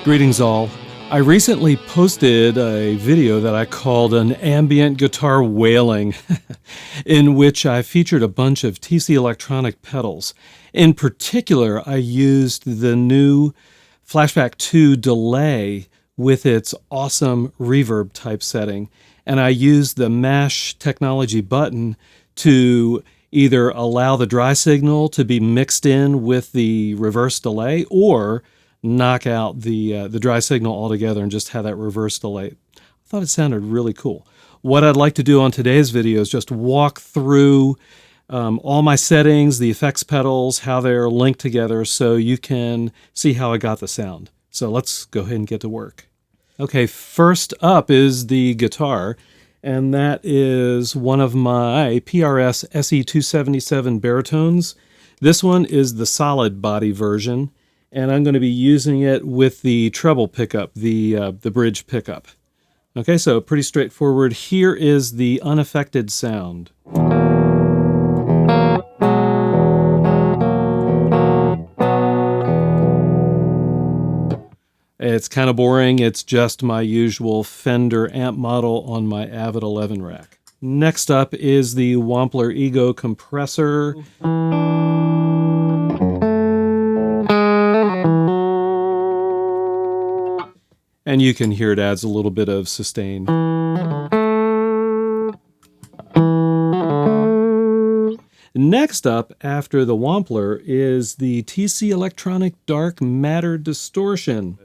Greetings all. I recently posted a video that I called an ambient guitar wailing in which I featured a bunch of TC Electronic pedals. In particular, I used the new Flashback 2 delay with its awesome reverb typesetting, and I used the mash technology button to either allow the dry signal to be mixed in with the reverse delay or knock out the dry signal altogether and just have that reverse delay. I thought it sounded really cool. What I'd like to do on today's video is just walk through all my settings, the effects pedals, how they're linked together so you can see how I got the sound. So let's go ahead and get to work. Okay, first up is the guitar, and that is one of my PRS SE277 baritones. This one is the solid body version, and I'm going to be using it with the treble pickup, the bridge pickup. Okay, so pretty straightforward. Here is the unaffected sound. It's kind of boring. It's just my usual Fender amp model on my Avid 11 rack. Next up is the Wampler Ego compressor. And you can hear it adds a little bit of sustain. Next up, after the Wampler, is the TC Electronic Dark Matter Distortion.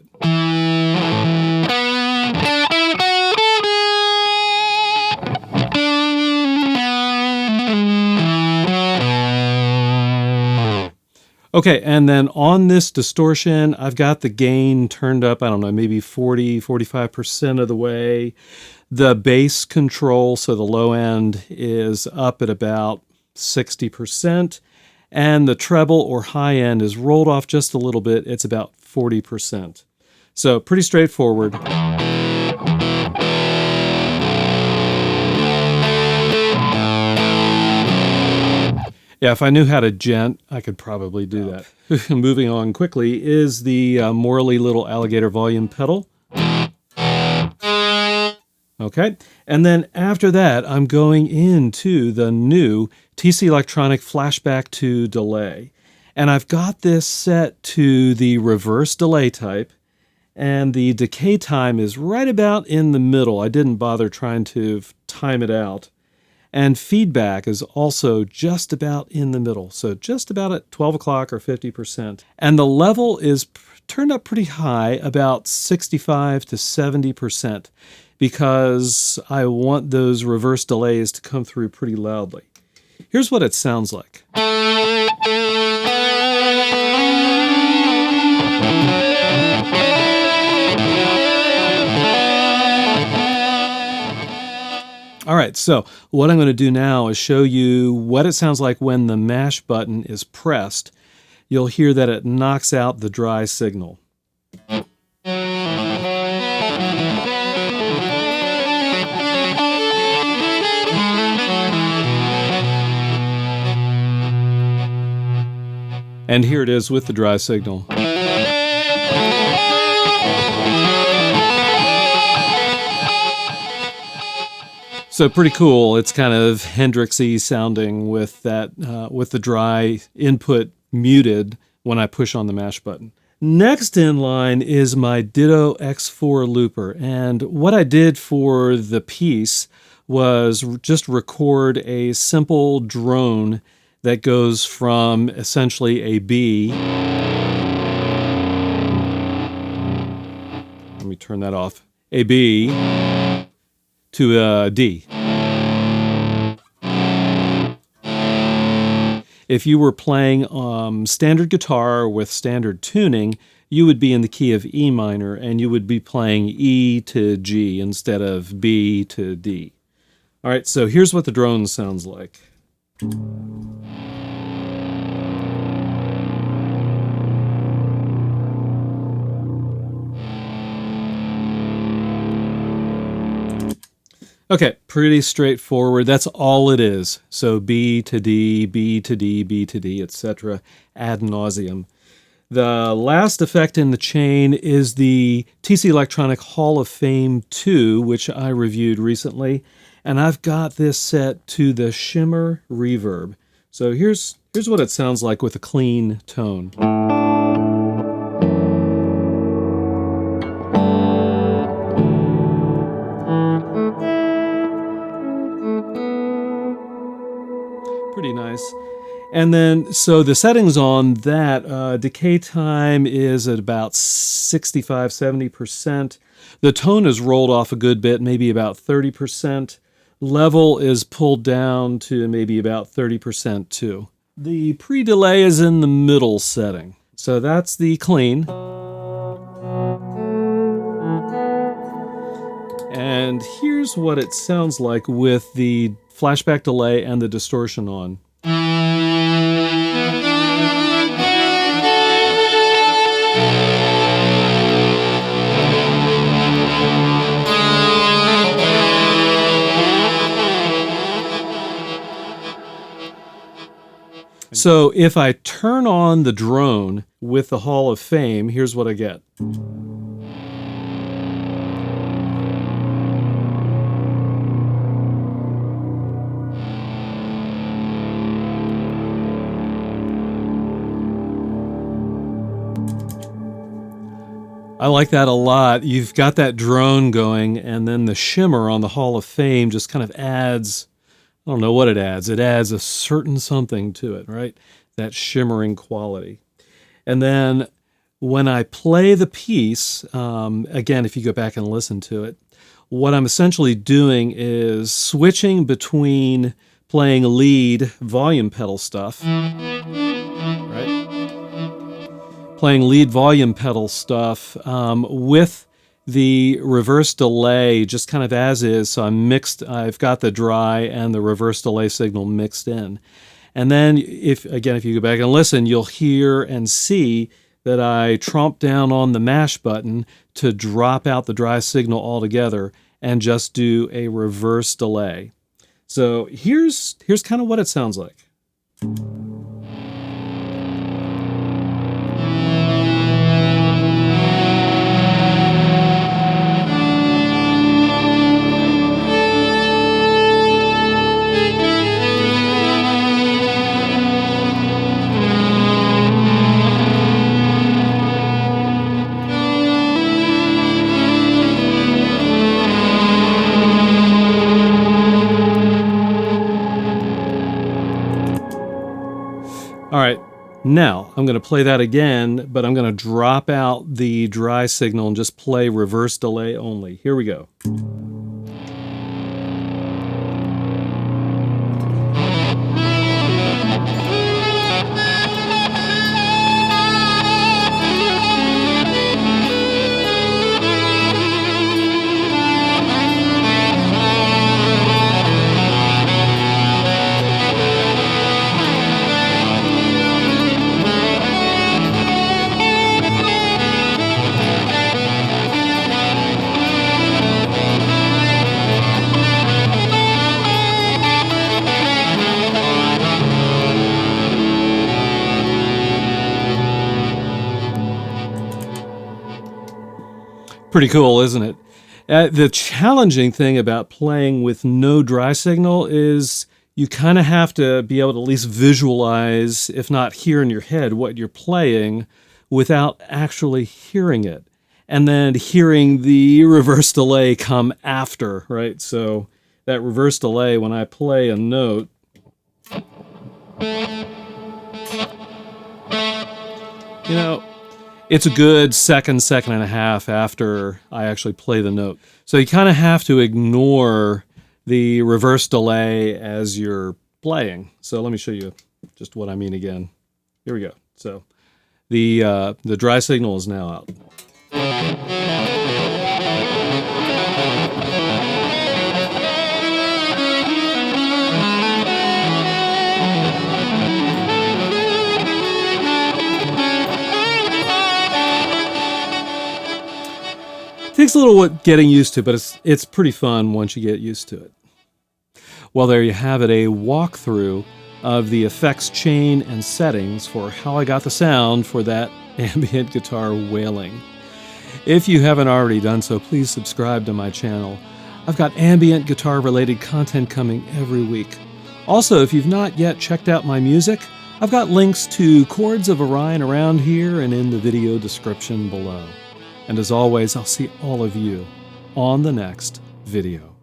Okay, and then on this distortion, I've got the gain turned up, I don't know, maybe 40-45% of the way. The bass control, so the low end, is up at about 60%, and the treble or high end is rolled off just a little bit. It's about 40%. So pretty straightforward. Yeah, if I knew how to gent, I could probably do that. Moving on quickly is the Morley Little Alligator volume pedal. Okay, and then after that, I'm going into the new TC Electronic Flashback 2 delay. And I've got this set to the reverse delay type, and the decay time is right about in the middle. I didn't bother trying to time it out. And feedback is also just about in the middle, so just about at 12 o'clock or 50%. And the level is turned up pretty high, about 65 to 70%, because I want those reverse delays to come through pretty loudly. Here's what it sounds like. All right, so what I'm going to do now is show you what it sounds like when the mash button is pressed. You'll hear that it knocks out the dry signal. And here it is with the dry signal. So pretty cool. It's kind of Hendrixy sounding with that, with the dry input muted when I push on the mash button. Next in line is my Ditto X4 looper, and what I did for the piece was just record a simple drone that goes from essentially a B. Let me turn that off. A B to a D. If you were playing standard guitar with standard tuning, you would be in the key of E minor, and you would be playing E to G instead of B to D. All right, so here's what the drone sounds like. Okay, pretty straightforward. That's all it is. So B to D, B to D, B to D, etc. ad nauseum. The last effect in the chain is the TC Electronic Hall of Fame 2, which I reviewed recently, and I've got this set to the Shimmer Reverb. So here's what it sounds like with a clean tone. Pretty nice. And then, so the settings on that, decay time is at about 65–70%. The tone is rolled off a good bit, maybe about 30%. Level is pulled down to maybe about 30% too. The pre-delay is in the middle setting. So that's the clean. And here's what it sounds like with the flashback delay and the distortion on. So if I turn on the drone with the Hall of Fame, here's what I get. I like that a lot. You've got that drone going, and then the shimmer on the Hall of Fame just kind of adds, I don't know what it adds. It adds a certain something to it, right? That shimmering quality. And then when I play the piece, again, if you go back and listen to it, what I'm essentially doing is switching between playing lead volume pedal stuff, right? Playing lead volume pedal stuff with the reverse delay just kind of as is. So I've got the dry and the reverse delay signal mixed in. And then if you go back and listen, you'll hear and see that I tromp down on the mash button to drop out the dry signal altogether and just do a reverse delay. So here's kind of what it sounds like. All right, now I'm going to play that again, but I'm going to drop out the dry signal and just play reverse delay only. Here we go. Pretty cool, isn't it? The challenging thing about playing with no dry signal is you kind of have to be able to at least visualize, if not hear in your head, what you're playing without actually hearing it. And then hearing the reverse delay come after, right? So that reverse delay, when I play a note, you know, it's a good second and a half after I actually play the note. So you kind of have to ignore the reverse delay as you're playing. So let me show you just what I mean again. Here we go. So the dry signal is now out. Takes a little getting used to, but it's pretty fun once you get used to it. Well, there you have it, a walkthrough of the effects chain and settings for how I got the sound for that Ambient Guitar Wailing. If you haven't already done so, please subscribe to my channel. I've got ambient guitar related content coming every week. Also, if you've not yet checked out my music, I've got links to Chords of Orion around here and in the video description below. And as always, I'll see all of you on the next video.